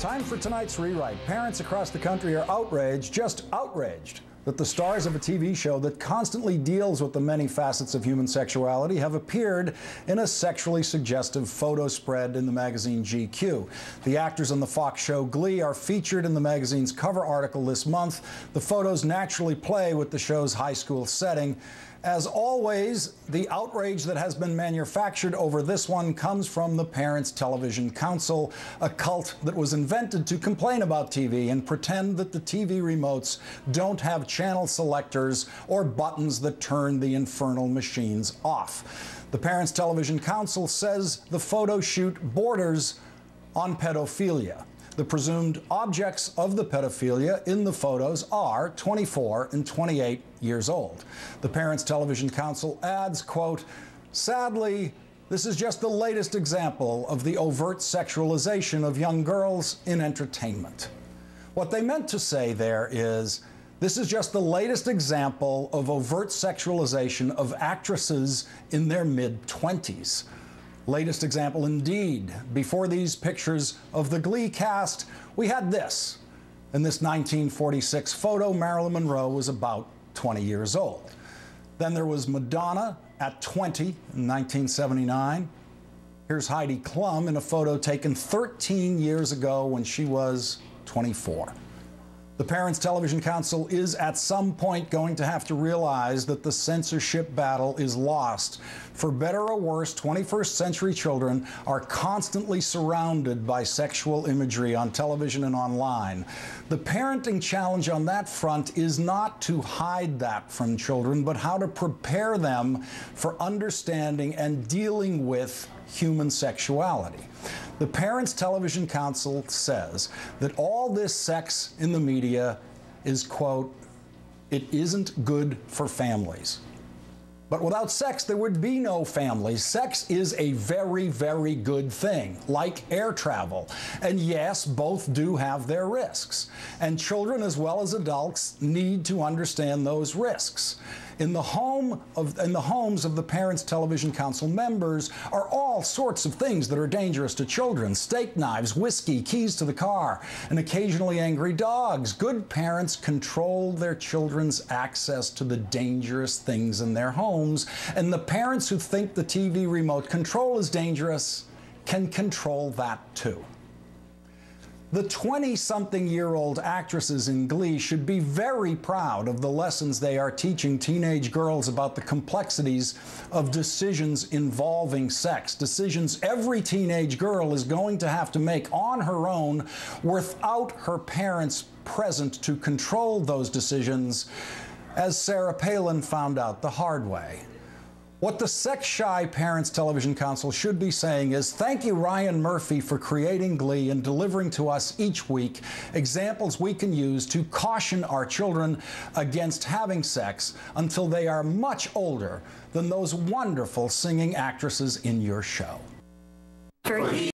Time for tonight's rewrite. Parents across the country are outraged, just outraged, that the stars of a TV show that constantly deals with the many facets of human sexuality have appeared in a sexually suggestive photo spread in the magazine GQ. The actors on the Fox show Glee are featured in the magazine's cover article this month. The photos naturally play with the show's high school setting. As always, the outrage that has been manufactured over this one comes from the Parents Television Council, a cult that was invented to complain about TV and pretend that the TV remotes don't have channel selectors or buttons that turn the infernal machines off. The Parents Television Council says the photo shoot borders on pedophilia. The presumed objects of the pedophilia in the photos are 24 and 28 years old. The Parents Television Council adds, quote, "Sadly, this is just the latest example of the overt sexualization of young girls in entertainment." What they meant to say there is, this is just the latest example of overt sexualization of actresses in their mid-20s. Latest example indeed. Before these pictures of the Glee cast, we had this. In this 1946 photo, Marilyn Monroe was about 20 years old. Then there was Madonna at 20 in 1979. Here's Heidi Klum in a photo taken 13 years ago when she was 24. The Parents Television Council is at some point going to have to realize that the censorship battle is lost. For better or worse, 21st century children are constantly surrounded by sexual imagery on television and online. The parenting challenge on that front is not to hide that from children, but how to prepare them for understanding and dealing with human sexuality. The Parents Television Council says that all this sex in the media is, quote, "it isn't good for families." But without sex, there would be no families. Sex is a very, very good thing, like air travel. And yes, both do have their risks. And children as well as adults need to understand those risks. In the homes of the Parents Television Council members are all sorts of things that are dangerous to children: steak knives, whiskey, keys to the car, and occasionally angry dogs. Good parents control their children's access to the dangerous things in their homes, and the parents who think the TV remote control is dangerous can control that too. The 20-something-year-old actresses in Glee should be very proud of the lessons they are teaching teenage girls about the complexities of decisions involving sex, decisions every teenage girl is going to have to make on her own without her parents present to control those decisions, as Sarah Palin found out the hard way. What the sex-shy Parents Television Council should be saying is, thank you, Ryan Murphy, for creating Glee and delivering to us each week examples we can use to caution our children against having sex until they are much older than those wonderful singing actresses in your show.